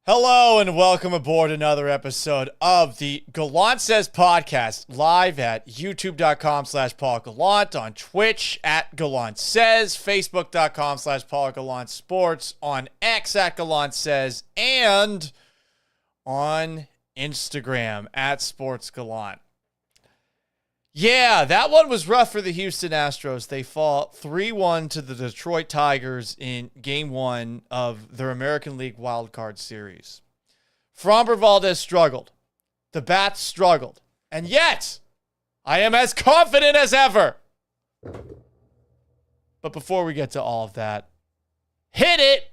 Hello and welcome aboard another episode of the Gallant Says podcast, live at youtube.com/Paul Gallant, on Twitch at Gallant Says, facebook.com/Paul Gallant Sports, on X at Gallant Says, and on Instagram at Sports Gallant. Yeah, that one was rough for the Houston Astros. They fall 3-1 to the Detroit Tigers in Game 1 of their American League wildcard series. Framber Valdez struggled. The bats struggled. And yet, I am as confident as ever. But before we get to all of that, hit it!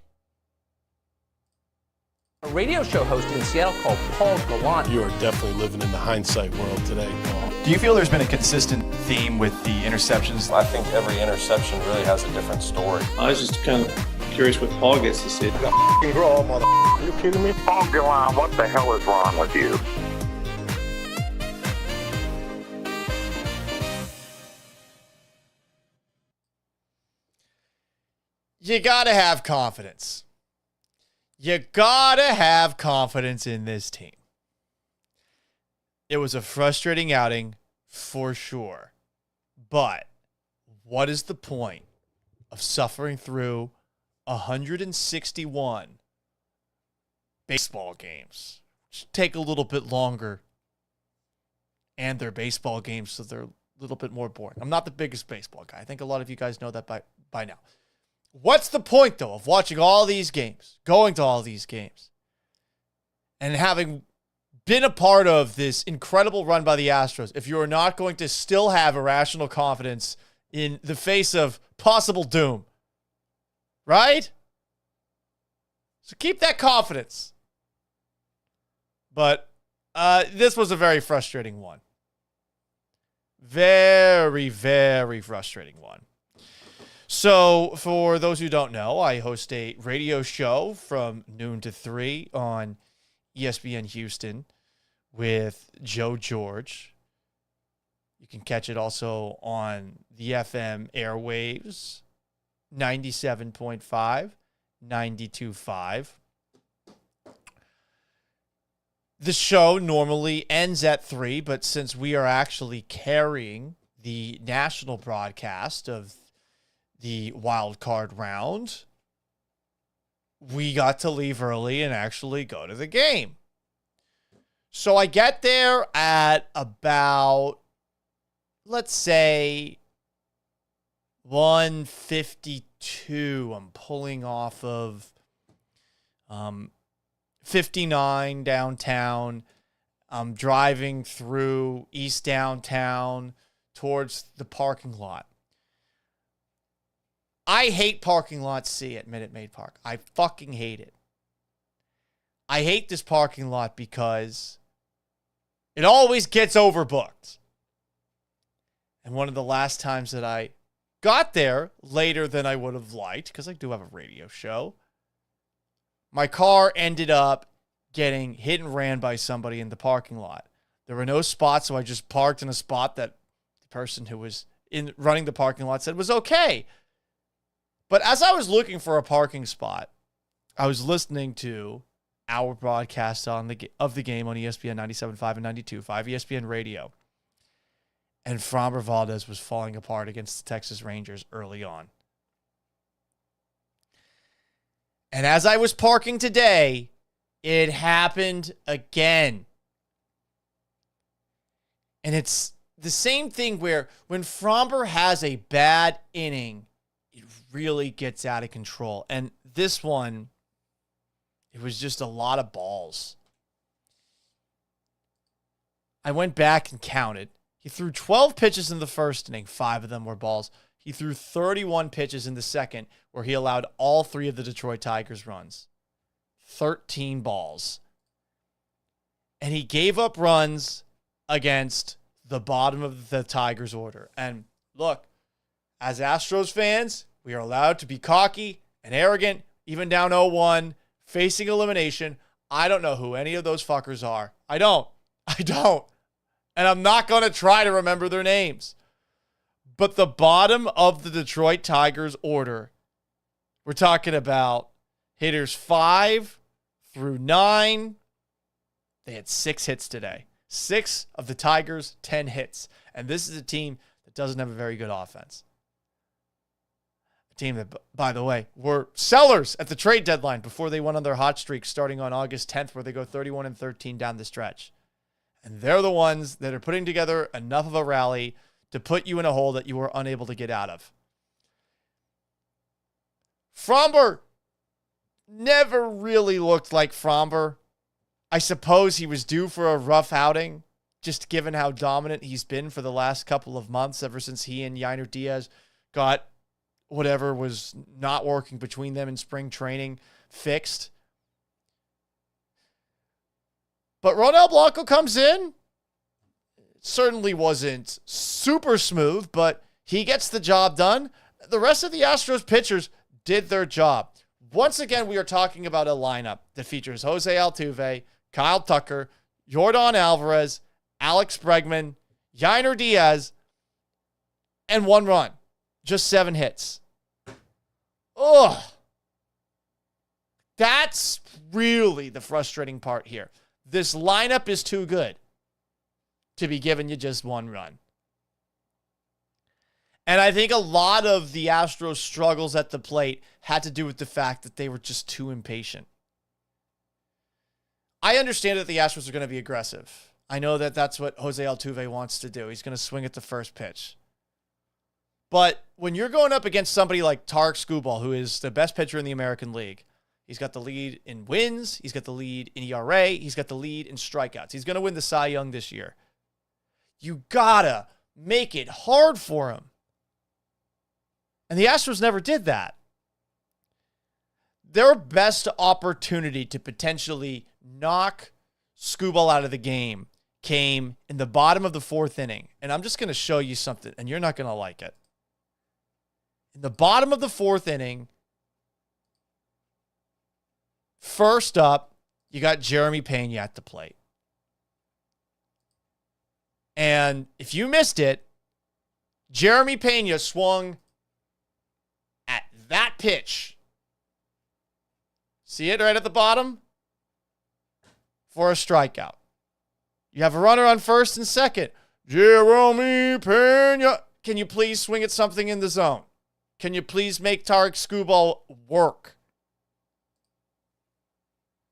A radio show host in Seattle called Paul Gallant. You are definitely living in the hindsight world today, Paul. Do you feel there's been a consistent theme with the interceptions? I think every interception really has a different story. I was just kind of curious what Paul gets to see. Grow, mother. Are you kidding me? Paul Gallant, what the hell is wrong with you? You gotta have confidence. You gotta have confidence in this team. It was a frustrating outing for sure. But what is the point of suffering through 161 baseball games, which take a little bit longer, and they're baseball games, so they're a little bit more boring. I'm not the biggest baseball guy. I think a lot of you guys know that by now. What's the point, though, of watching all these games, going to all these games, and having been a part of this incredible run by the Astros if you are not going to still have irrational confidence in the face of possible doom? Right? So keep that confidence. But this was a very frustrating one. Very, very frustrating one. So, for those who don't know, I host a radio show from noon to 3 on ESPN Houston with Joe George. You can catch it also on the FM airwaves, 97.5, 92.5. The show normally ends at 3, but since we are actually carrying the national broadcast of the wild card round, we got to leave early and actually go to the game. So I get there at about, let's say, 1:52. I'm pulling off of 59 downtown. I'm driving through East Downtown towards the parking lot. I hate parking lot C at Minute Maid Park. I fucking hate it. I hate this parking lot because it always gets overbooked. And one of the last times that I got there later than I would have liked, because I do have a radio show, my car ended up getting hit and ran by somebody in the parking lot. There were no spots, so I just parked in a spot that the person who was running the parking lot said was okay. But as I was looking for a parking spot, I was listening to our broadcast of the game on ESPN 97.5 and 92.5, ESPN Radio. And Framber Valdez was falling apart against the Texas Rangers early on. And as I was parking today, it happened again. And it's the same thing where when Framber has a bad inning, it really gets out of control. And this one, it was just a lot of balls. I went back and counted. He threw 12 pitches in the first inning. 5 of them were balls. He threw 31 pitches in the second, where he allowed all 3 of the Detroit Tigers runs. 13 balls. And he gave up runs against the bottom of the Tigers order. And look, as Astros fans, we are allowed to be cocky and arrogant, even down 0-1, facing elimination. I don't know who any of those fuckers are. I don't. And I'm not going to try to remember their names. But the bottom of the Detroit Tigers order, we're talking about hitters 5 through 9, they had 6 hits today. 6 of the Tigers, 10 hits. And this is a team that doesn't have a very good offense. A team that, by the way, were sellers at the trade deadline before they went on their hot streak starting on August 10th, where they go 31-13 down the stretch. And they're the ones that are putting together enough of a rally to put you in a hole that you were unable to get out of. Framber never really looked like Framber. I suppose he was due for a rough outing, just given how dominant he's been for the last couple of months, ever since he and Yainer Diaz got whatever was not working between them in spring training fixed. But Ronel Blanco comes in. It certainly wasn't super smooth, but he gets the job done. The rest of the Astros pitchers did their job. Once again, we are talking about a lineup that features Jose Altuve, Kyle Tucker, Yordan Alvarez, Alex Bregman, Yainer Diaz, and 1 run. Just 7 hits. Ugh. That's really the frustrating part here. This lineup is too good to be giving you just 1 run. And I think a lot of the Astros' struggles at the plate had to do with the fact that they were just too impatient. I understand that the Astros are going to be aggressive. I know that that's what Jose Altuve wants to do. He's going to swing at the first pitch. But when you're going up against somebody like Tarik Skubal, who is the best pitcher in the American League, he's got the lead in wins, he's got the lead in ERA, he's got the lead in strikeouts. He's going to win the Cy Young this year. You gotta make it hard for him. And the Astros never did that. Their best opportunity to potentially knock Skubal out of the game came in the bottom of the 4th inning. And I'm just going to show you something, and you're not going to like it. In the bottom of the 4th inning, first up, you got Jeremy Pena at the plate. And if you missed it, Jeremy Pena swung at that pitch. See it right at the bottom? For a strikeout. You have a runner on first and second. Jeremy Pena. Can you please swing at something in the zone? Can you please make Tarik Skubal work?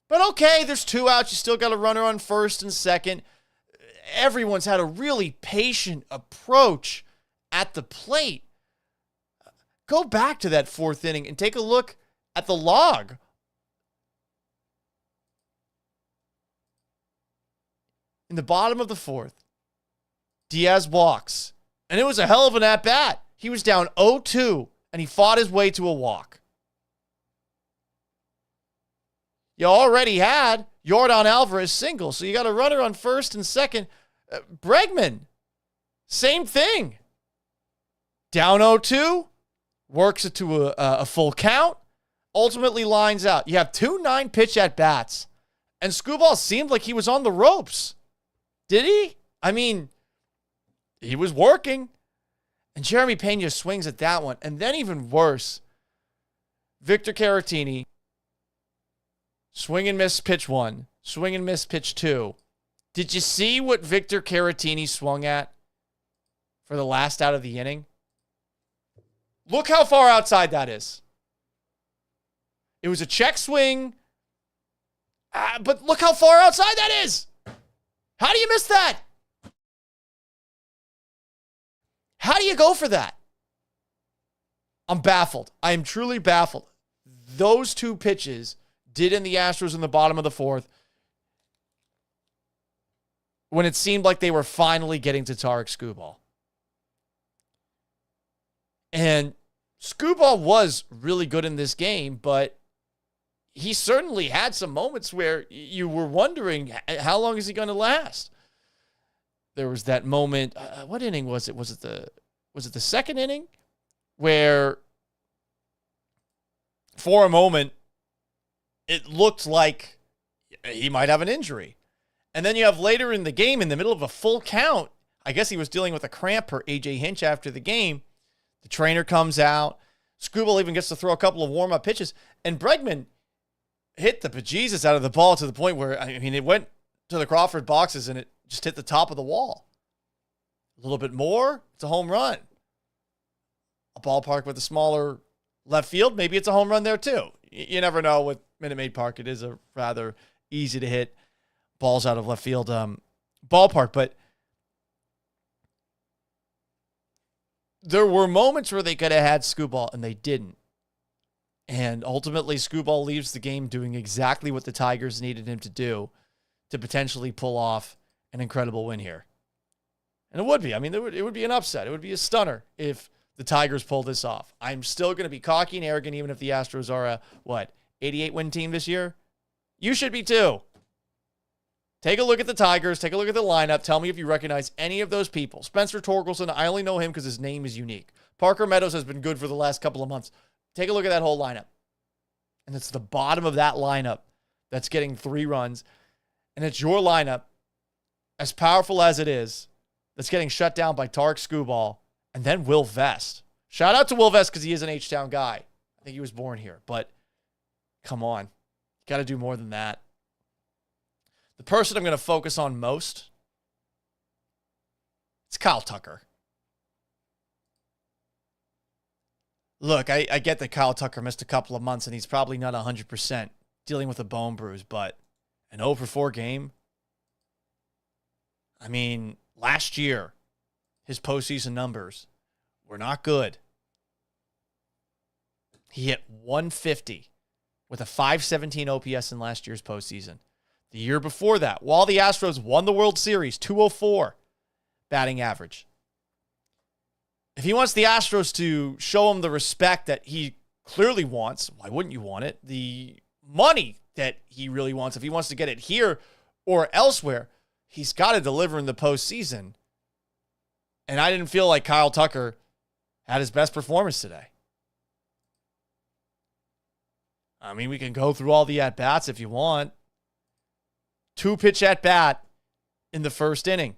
But okay, there's 2 outs. You still got a runner on first and second. Everyone's had a really patient approach at the plate. Go back to that 4th inning and take a look at the log. In the bottom of the 4th, Diaz walks. And it was a hell of an at-bat. He was down 0-2, and he fought his way to a walk. You already had Yordan Alvarez single, so you got a runner on first and second. Bregman, same thing. Down 0-2, works it to a full count, ultimately lines out. You have 2 9-pitch at-bats, and Skubal seemed like he was on the ropes. Did he? I mean, he was working. And Jeremy Pena swings at that one. And then even worse, Victor Caratini, swing and miss pitch 1, swing and miss pitch 2. Did you see what Victor Caratini swung at for the last out of the inning? Look how far outside that is. It was a check swing, but look how far outside that is. How do you miss that? How do you go for that? I'm baffled. I am truly baffled. Those 2 pitches did in the Astros in the bottom of the 4th when it seemed like they were finally getting to Tarik Skubal. And Skubal was really good in this game, but he certainly had some moments where you were wondering, how long is he going to last? There was that moment. What inning was it? Was it the 2nd inning, where for a moment it looked like he might have an injury, and then you have later in the game, in the middle of a full count, I guess he was dealing with a cramp per AJ Hinch after the game. The trainer comes out. Skubal even gets to throw a couple of warm-up pitches, and Bregman, hit the bejesus out of the ball to the point where, I mean, it went to the Crawford boxes and it just hit the top of the wall. A little bit more, it's a home run. A ballpark with a smaller left field, maybe it's a home run there too. You never know with Minute Maid Park. It is a rather easy to hit balls out of left field ballpark, but there were moments where they could have had Skubal and they didn't. And ultimately, Skubal leaves the game doing exactly what the Tigers needed him to do to potentially pull off an incredible win here. And it would be. I mean, it would be an upset. It would be a stunner if the Tigers pull this off. I'm still going to be cocky and arrogant even if the Astros are a, 88-win team this year? You should be too. Take a look at the Tigers. Take a look at the lineup. Tell me if you recognize any of those people. Spencer Torkelson, I only know him because his name is unique. Parker Meadows has been good for the last couple of months. Take a look at that whole lineup. And it's the bottom of that lineup that's getting 3 runs. And it's your lineup, as powerful as it is, that's getting shut down by Tarik Skubal and then Will Vest. Shout out to Will Vest because he is an H-Town guy. I think he was born here. But come on. You got to do more than that. The person I'm going to focus on most, it's Kyle Tucker. Look, I get that Kyle Tucker missed a couple of months and he's probably not 100% dealing with a bone bruise, but an 0 for 4 game? I mean, last year, his postseason numbers were not good. He hit 150 with a 517 OPS in last year's postseason. The year before that, while the Astros won the World Series, 204 batting average. If he wants the Astros to show him the respect that he clearly wants, why wouldn't you want it? The money that he really wants, if he wants to get it here or elsewhere, he's got to deliver in the postseason. And I didn't feel like Kyle Tucker had his best performance today. I mean, we can go through all the at-bats if you want. 2-pitch at-bat in the first inning.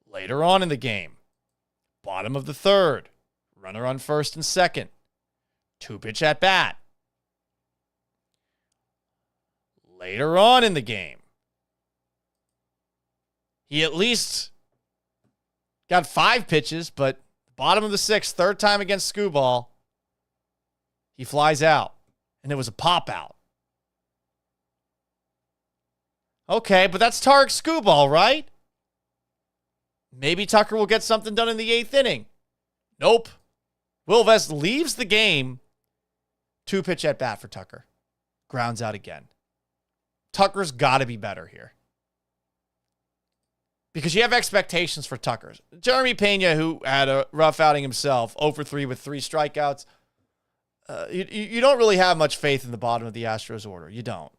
Later on in the game, bottom of the third, runner on first and second. 2-pitch at-bat. Later on in the game, he at least got 5 pitches, but bottom of the 6th, third time against Skubal, he flies out, and it was a pop-out. Okay, but that's Tarik Skubal, right? Maybe Tucker will get something done in the 8th inning. Nope. Will Vest leaves the game. 2-pitch at bat for Tucker. Grounds out again. Tucker's got to be better here. Because you have expectations for Tucker. Jeremy Pena, who had a rough outing himself, 0 for 3 with 3 strikeouts. You don't really have much faith in the bottom of the Astros order. You don't.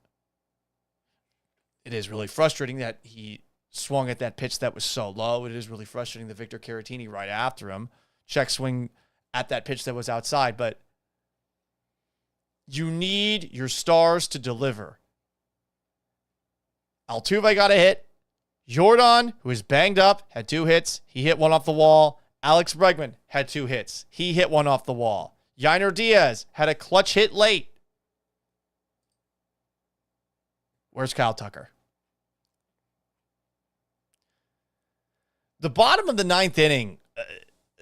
It is really frustrating that he swung at that pitch that was so low. It is really frustrating that Victor Caratini right after him check swing at that pitch that was outside. But you need your stars to deliver. Altuve got a hit. Jordan, who is banged up, had 2 hits. He hit 1 off the wall. Alex Bregman had 2 hits. He hit 1 off the wall. Yainer Diaz had a clutch hit late. Where's Kyle Tucker? The bottom of the 9th inning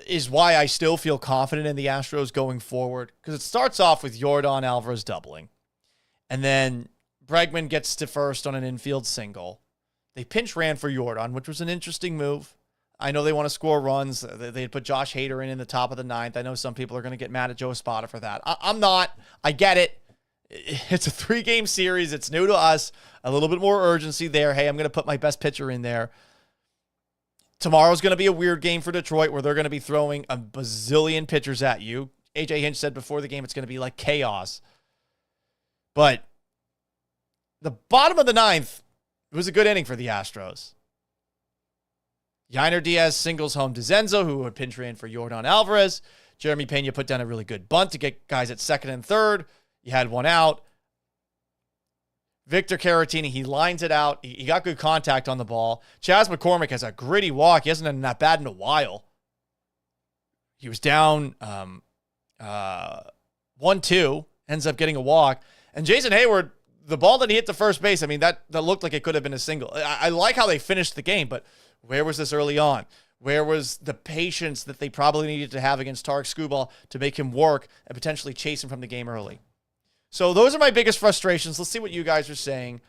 is why I still feel confident in the Astros going forward, because it starts off with Jordan Alvarez doubling. And then Bregman gets to first on an infield single. They pinch ran for Jordan, which was an interesting move. I know they want to score runs. They put Josh Hader in the top of the 9th. I know some people are going to get mad at Joe Espada for that. I'm not. I get it. It's a 3-game series. It's new to us. A little bit more urgency there. Hey, I'm going to put my best pitcher in there. Tomorrow's going to be a weird game for Detroit where they're going to be throwing a bazillion pitchers at you. AJ Hinch said before the game it's going to be like chaos. But the bottom of the 9th, it was a good inning for the Astros. Yainer Diaz singles home DeZenzo, who would pinch ran for Jordan Alvarez. Jeremy Pena put down a really good bunt to get guys at second and third. You had 1 out. Victor Caratini, he lines it out. He got good contact on the ball. Chas McCormick has a gritty walk. He hasn't done that bad in a while. He was down 1-2, ends up getting a walk. And Jason Hayward, the ball that he hit to first base, I mean, that looked like it could have been a single. I like how they finished the game, but where was this early on? Where was the patience that they probably needed to have against Tarik Skubal to make him work and potentially chase him from the game early? So those are my biggest frustrations. Let's see what you guys are saying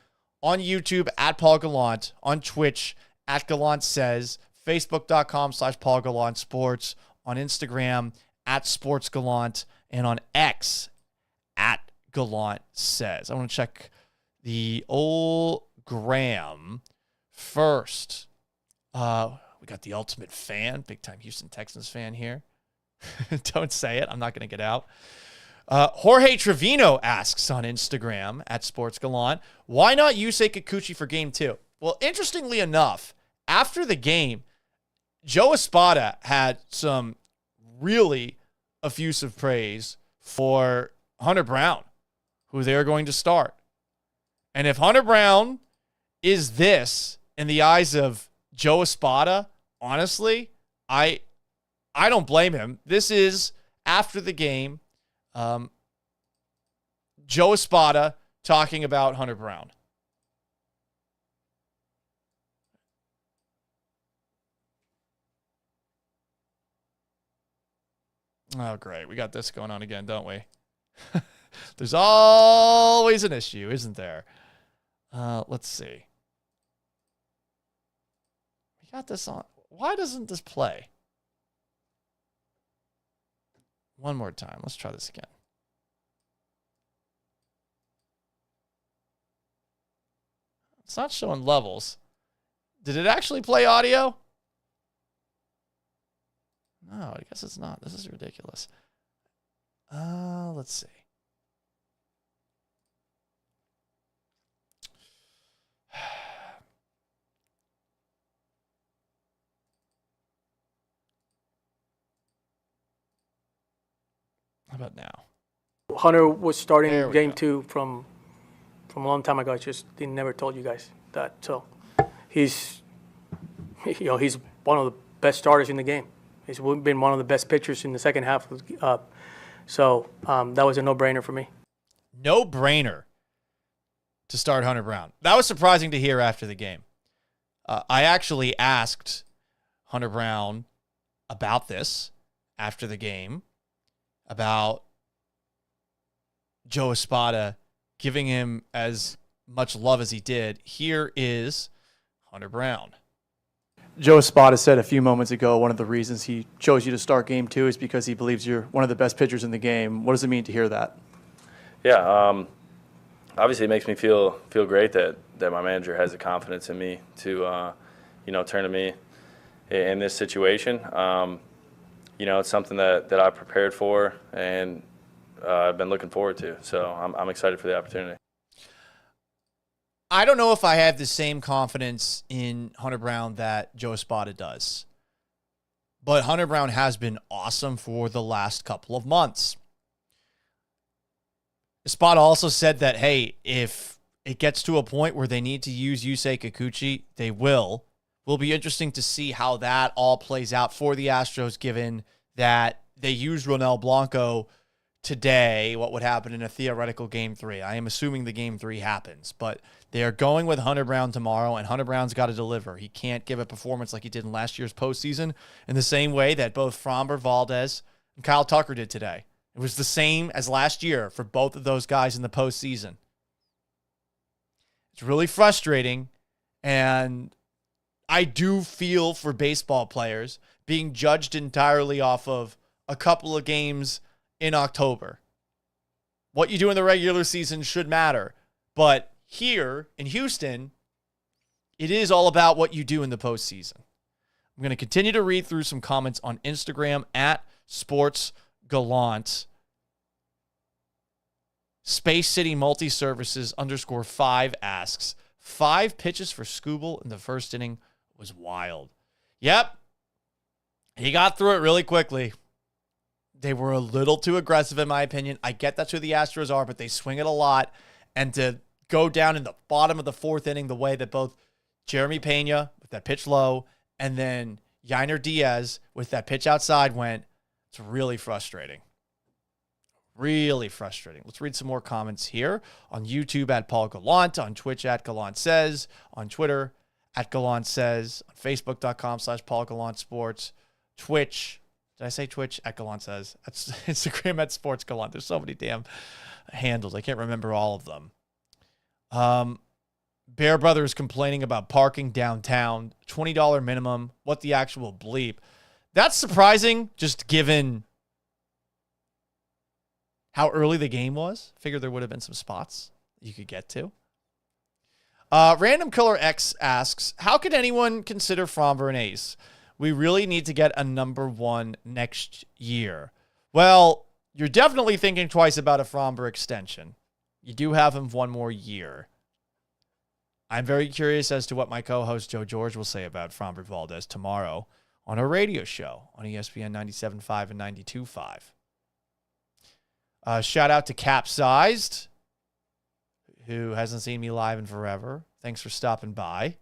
on YouTube at Paul Gallant, on Twitch at Gallant Says, Facebook.com/Paul Gallant Sports, on Instagram at Sports Gallant, and on X at Gallant Says. I want to check the old Graham first. We got the ultimate fan, big-time Houston Texans fan here. Don't say it. I'm not going to get out. Jorge Trevino asks on Instagram at Sports Gallant, why not Yusei Kikuchi for game 2? Well, interestingly enough, after the game, Joe Espada had some really effusive praise for Hunter Brown, who they are going to start. And if Hunter Brown is this in the eyes of Joe Espada, honestly, I don't blame him. This is after the game. Joe Espada talking about Hunter Brown. Oh, great. We got this going on again, don't we? There's always an issue, isn't there? Let's see. We got this on. Why doesn't this play? One more time. Let's try this again. It's not showing levels. Did it actually play audio? No, I guess it's not. This is ridiculous. Let's see. How about now? Hunter was starting game go. 2 from a long time ago. I just never told you guys that. So he's one of the best starters in the game. He's been one of the best pitchers in the second half. So that was a no-brainer for me. No-brainer to start Hunter Brown. That was surprising to hear after the game. I actually asked Hunter Brown about this after the game, about Joe Espada giving him as much love as he did. Here is Hunter Brown. Joe Espada said a few moments ago one of the reasons he chose you to start game 2 is because he believes you're one of the best pitchers in the game. What does it mean to hear that? Yeah, obviously it makes me feel great that my manager has the confidence in me to turn to me in this situation. It's something that I prepared for and I've been looking forward to. So I'm excited for the opportunity. I don't know if I have the same confidence in Hunter Brown that Joe Espada does. But Hunter Brown has been awesome for the last couple of months. Espada also said that, hey, if it gets to a point where they need to use Yusei Kikuchi, they will. Will be interesting to see how that all plays out for the Astros, given that they used Ronel Blanco today. What would happen in a theoretical Game 3? I am assuming the Game 3 happens, but they are going with Hunter Brown tomorrow, and Hunter Brown's got to deliver. He can't give a performance like he did in last year's postseason in the same way that both Framber Valdez and Kyle Tucker did today. It was the same as last year for both of those guys in the postseason. It's really frustrating, and I do feel for baseball players being judged entirely off of a couple of games in October. What you do in the regular season should matter, but here in Houston, it is all about what you do in the postseason. I'm going to continue to read through some comments on Instagram at Sports Gallant. Space City Multi-Services _5 asks, 5 pitches for Skubal in the first inning was wild. Yep. He got through it really quickly. They were a little too aggressive, in my opinion. I get that's who the Astros are, but they swing it a lot. And to go down in the bottom of the 4th inning the way that both Jeremy Pena with that pitch low and then Yainer Diaz with that pitch outside went, it's really frustrating. Really frustrating. Let's read some more comments here. On YouTube at Paul Gallant, on Twitch at Gallant Says, on Twitter at Gallant Says, on Facebook.com/Paul Gallant Sports, Twitch. Did I say Twitch? At Gallant Says. That's Instagram at Sports Gallant. There's so many damn handles. I can't remember all of them. Bear Brothers complaining about parking downtown. $20 minimum. What the actual bleep? That's surprising, just given how early the game was. Figured there would have been some spots you could get to. Random Killer X asks, how could anyone consider Framber an ace? We really need to get a number 1 next year. Well, you're definitely thinking twice about a Framber extension. You do have him 1 more year. I'm very curious as to what my co-host Joe George will say about Framber Valdez tomorrow on a radio show on ESPN 97.5 and 92.5. Shout out to Capsized, who hasn't seen me live in forever. Thanks for stopping by.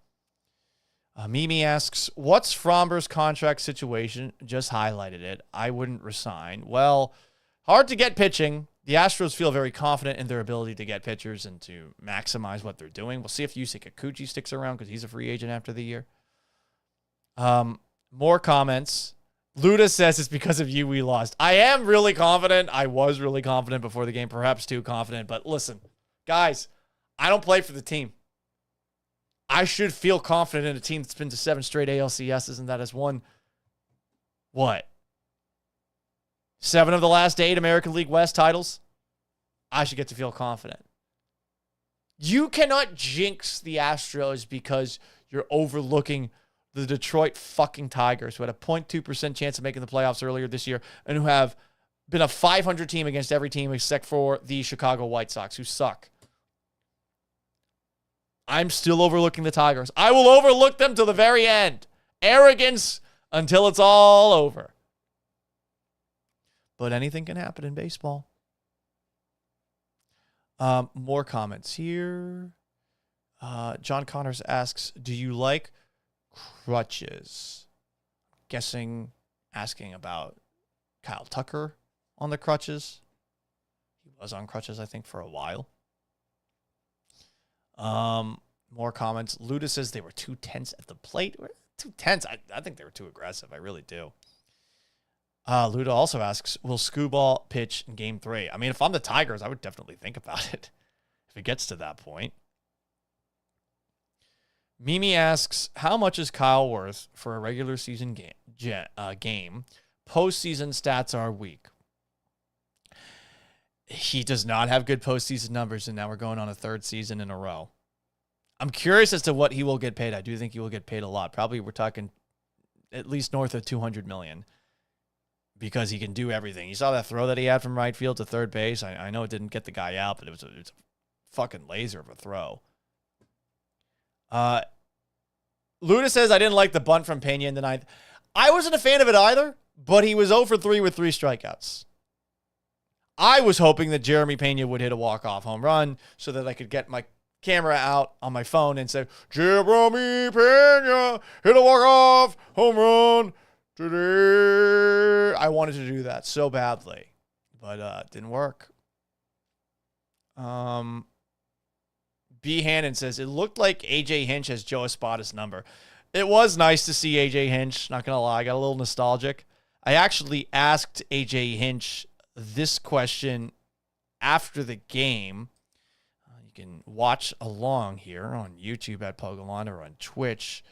Mimi asks, what's Framber's contract situation? Just highlighted it. I wouldn't resign. Well, hard to get pitching. The Astros feel very confident in their ability to get pitchers and to maximize what they're doing. We'll see if Yusei Kikuchi sticks around because he's a free agent after the year. More comments. Luda says it's because of you we lost. I am really confident. I was really confident before the game, perhaps too confident. But listen, guys, I don't play for the team. I should feel confident in a team that's been to 7 straight ALCSs and that has won, what? 7 of the last 8 American League West titles? I should get to feel confident. You cannot jinx the Astros because you're overlooking the Detroit fucking Tigers, who had a 0.2% chance of making the playoffs earlier this year and who have been a 500 team against every team except for the Chicago White Sox, who suck. I'm still overlooking the Tigers. I will overlook them till the very end. Arrogance until it's all over. But anything can happen in baseball. More comments here. John Connors asks, do you like crutches? Asking about Kyle Tucker on the crutches. He was on crutches, I think, for a while. More comments. Luda says they were too tense at the plate. Too tense? I think they were too aggressive. I really do. Luda also asks, will Skubal pitch in Game 3? I mean, if I'm the Tigers, I would definitely think about it if it gets to that point. Mimi asks, how much is Kyle worth for a regular season game? Postseason stats are weak. He does not have good postseason numbers, and now we're going on a 3rd season in a row. I'm curious as to what he will get paid. I do think he will get paid a lot. Probably we're talking at least north of $200 million because he can do everything. You saw that throw that he had from right field to third base. I know it didn't get the guy out, but it was a fucking laser of a throw. Luda says, I didn't like the bunt from Pena in the 9th. I wasn't a fan of it either, but he was 0 for 3 with 3 strikeouts. I was hoping that Jeremy Pena would hit a walk-off home run so that I could get my camera out on my phone and say, Jeremy Pena hit a walk-off home run today. I wanted to do that so badly, but it didn't work. B. Hannon says, it looked like A.J. Hinch has Joe Espada's number. It was nice to see A.J. Hinch, not going to lie. I got a little nostalgic. I actually asked A.J. Hinch this question after the game. You can watch along here on YouTube at Paul Gallant or on Twitch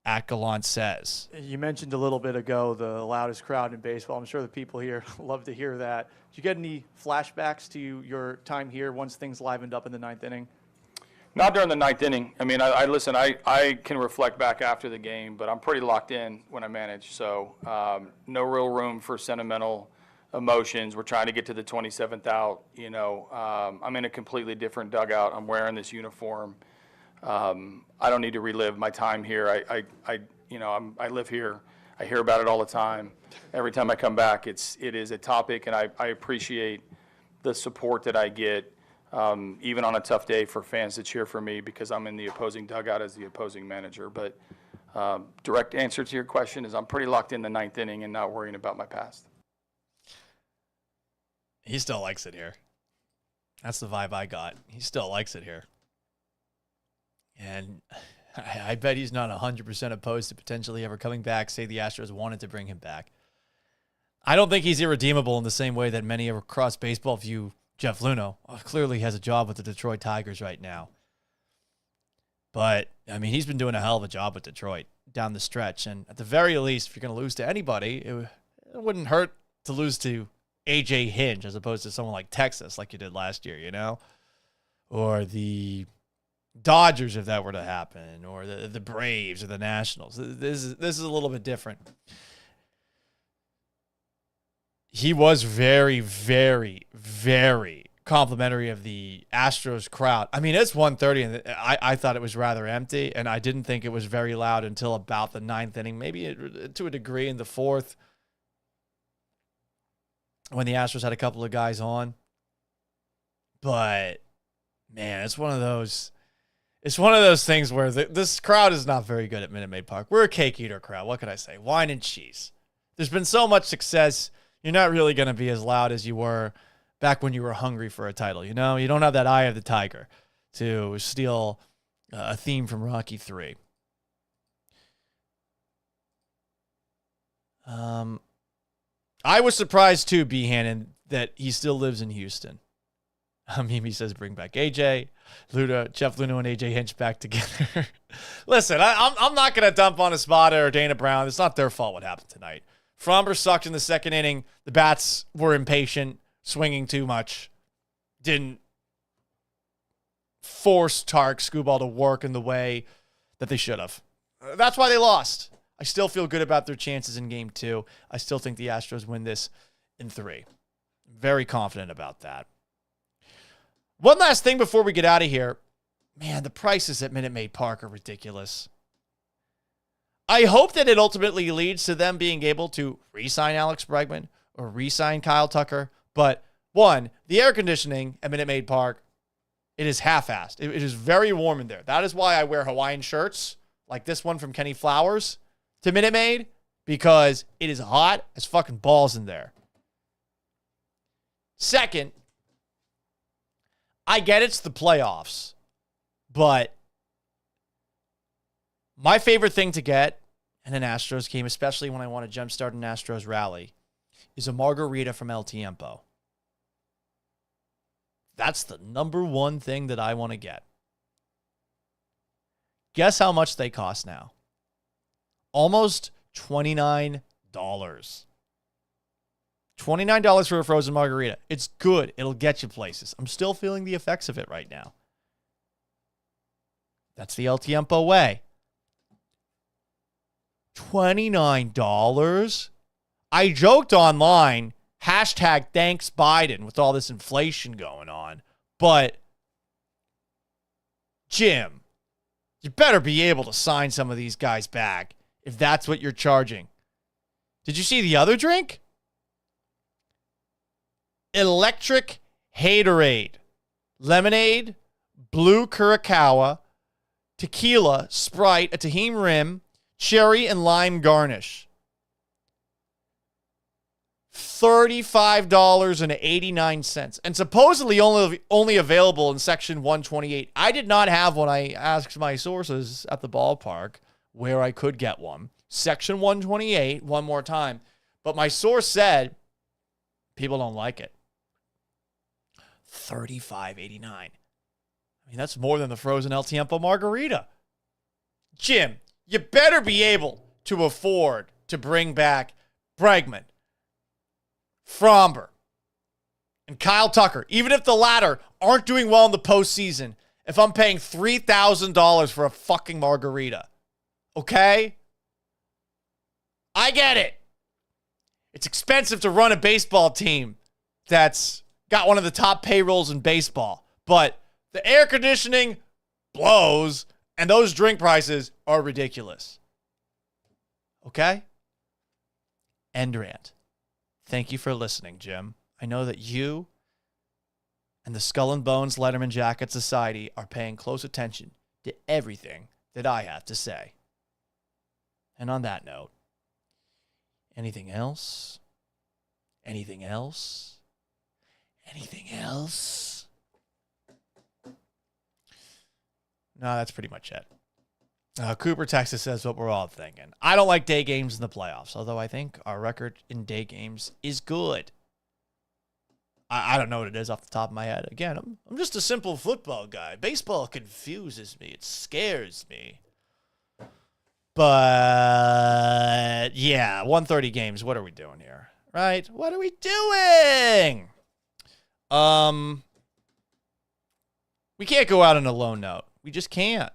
at Gallant Says. You mentioned a little bit ago the loudest crowd in baseball. I'm sure the people here love to hear that. Did you get any flashbacks to your time here once things livened up in the 9th inning? Not during the 9th inning. I mean, I can reflect back after the game, but I'm pretty locked in when I manage. So no real room for sentimental emotions. We're trying to get to the 27th out. You know, I'm in a completely different dugout. I'm wearing this uniform. I don't need to relive my time here. I live here. I hear about it all the time. Every time I come back, it is a topic, and I appreciate the support that I get. Even on a tough day for fans to cheer for me because I'm in the opposing dugout as the opposing manager. But direct answer to your question is I'm pretty locked in the 9th inning and not worrying about my past. He still likes it here. That's the vibe I got. He still likes it here. And I bet he's not 100% opposed to potentially ever coming back, say the Astros wanted to bring him back. I don't think he's irredeemable in the same way that many across baseball view Jeff Luhnow. Clearly has a job with the Detroit Tigers right now. But, I mean, he's been doing a hell of a job with Detroit down the stretch. And at the very least, if you're going to lose to anybody, it wouldn't hurt to lose to A.J. Hinch as opposed to someone like Texas like you did last year, you know? Or the Dodgers if that were to happen, or the Braves or the Nationals. This is a little bit different. He was very, very, very complimentary of the Astros crowd. I mean, it's 1:30, and I thought it was rather empty, and I didn't think it was very loud until about the ninth inning, maybe to a degree in the fourth, when the Astros had a couple of guys on. But, man, it's one of those things where this crowd is not very good at Minute Maid Park. We're a cake eater crowd. What can I say? Wine and cheese. There's been so much success. You're not really going to be as loud as you were back when you were hungry for a title. You know, you don't have that eye of the tiger to steal a theme from Rocky III. I was surprised too, B. Hannon, that he still lives in Houston. Mimi says, bring back AJ, Jeff Luhnow and AJ Hinch back together. Listen, I'm not going to dump on Espada or Dana Brown. It's not their fault what happened tonight. Framber sucked in the second inning. The bats were impatient, swinging too much. Didn't force Tarik Skubal to work in the way that they should have. That's why they lost. I still feel good about their chances in game 2. I still think the Astros win this in 3. Very confident about that. One last thing before we get out of here. Man, the prices at Minute Maid Park are ridiculous. I hope that it ultimately leads to them being able to re-sign Alex Bregman or re-sign Kyle Tucker. But, one, the air conditioning at Minute Maid Park, it is half-assed. It is very warm in there. That is why I wear Hawaiian shirts, like this one from Kenny Flowers, to Minute Maid, because it is hot as fucking balls in there. Second, I get it's the playoffs, but my favorite thing to get in an Astros game, especially when I want to jumpstart an Astros rally, is a margarita from El Tiempo. That's the number one thing that I want to get. Guess how much they cost now? Almost $29. $29 for a frozen margarita. It's good. It'll get you places. I'm still feeling the effects of it right now. That's the El Tiempo way. $29? I joked online, #thanks Biden with all this inflation going on. But, Jim, you better be able to sign some of these guys back if that's what you're charging. Did you see the other drink? Electric Haterade. Lemonade, blue Curacao, tequila, Sprite, a Tahim Rim, cherry and lime garnish. $35.89. And supposedly only available in section 128. I did not have one. I asked my sources at the ballpark where I could get one. Section 128, one more time. But my source said people don't like it. $35.89. I mean, that's more than the frozen El Tiempo margarita. Jim, you better be able to afford to bring back Bregman, Framber, and Kyle Tucker, even if the latter aren't doing well in the postseason, if I'm paying $3,000 for a fucking margarita. Okay? I get it. It's expensive to run a baseball team that's got one of the top payrolls in baseball, but the air conditioning blows, and those drink prices are ridiculous. Okay? End rant. Thank you for listening, Jim. I know that you and the Skull and Bones Letterman Jacket Society are paying close attention to everything that I have to say. And on that note, anything else? Anything else? Anything else? No, that's pretty much it. Cooper, Texas says what we're all thinking. I don't like day games in the playoffs, although I think our record in day games is good. I don't know what it is off the top of my head. Again, I'm just a simple football guy. Baseball confuses me. It scares me. But, yeah, 130 games. What are we doing here? Right? What are we doing? We can't go out on a low note. We just can't.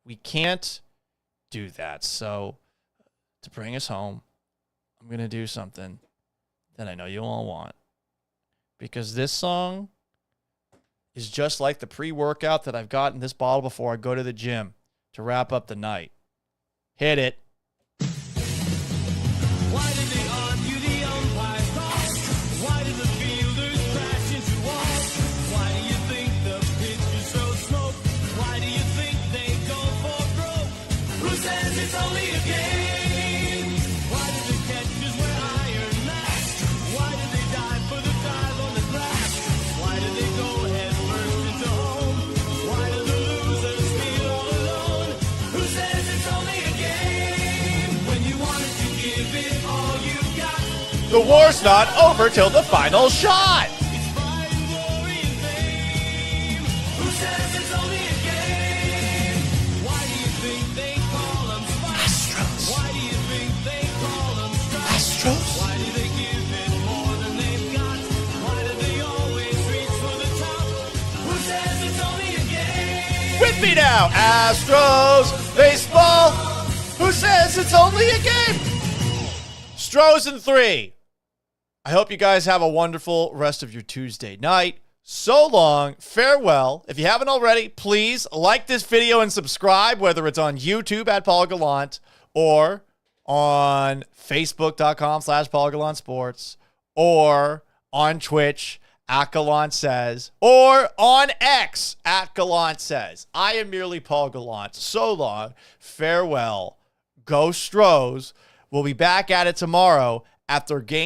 We can't do that. So, to bring us home, I'm going to do something that I know you all want. Because this song is just like the pre-workout that I've got in this bottle before I go to the gym to wrap up the night. Hit it. Why did they argue the umpire's call? Why did the fielders crash into walls? Why do you think the pitch is so smoke? Why do you think they go for broke? Who says it's only a game? Why do the catchers wear iron masks? Why do they dive for the dive on the grass? Why do they go head first into home? Why do the losers feel all alone? Who says it's only a game? When you wanted to give it all you got. The war's not over till the final shot. It's pride and glory and fame. Who says it's only a game? Why do you think they call them Astros? Why do you think they call them Astros? Why do they give it more than they've got? Why do they always reach for the top? Who says it's only a game? With me now, Astros baseball. Who says it's only a game? Stros in 3. I hope you guys have a wonderful rest of your Tuesday night. So long. Farewell. If you haven't already, please like this video and subscribe, whether it's on YouTube at Paul Gallant or on Facebook.com/Paul Gallant Sports or on Twitch at Gallant Says or on X at Gallant Says. I am merely Paul Gallant. So long. Farewell. Go Stros. We'll be back at it tomorrow after game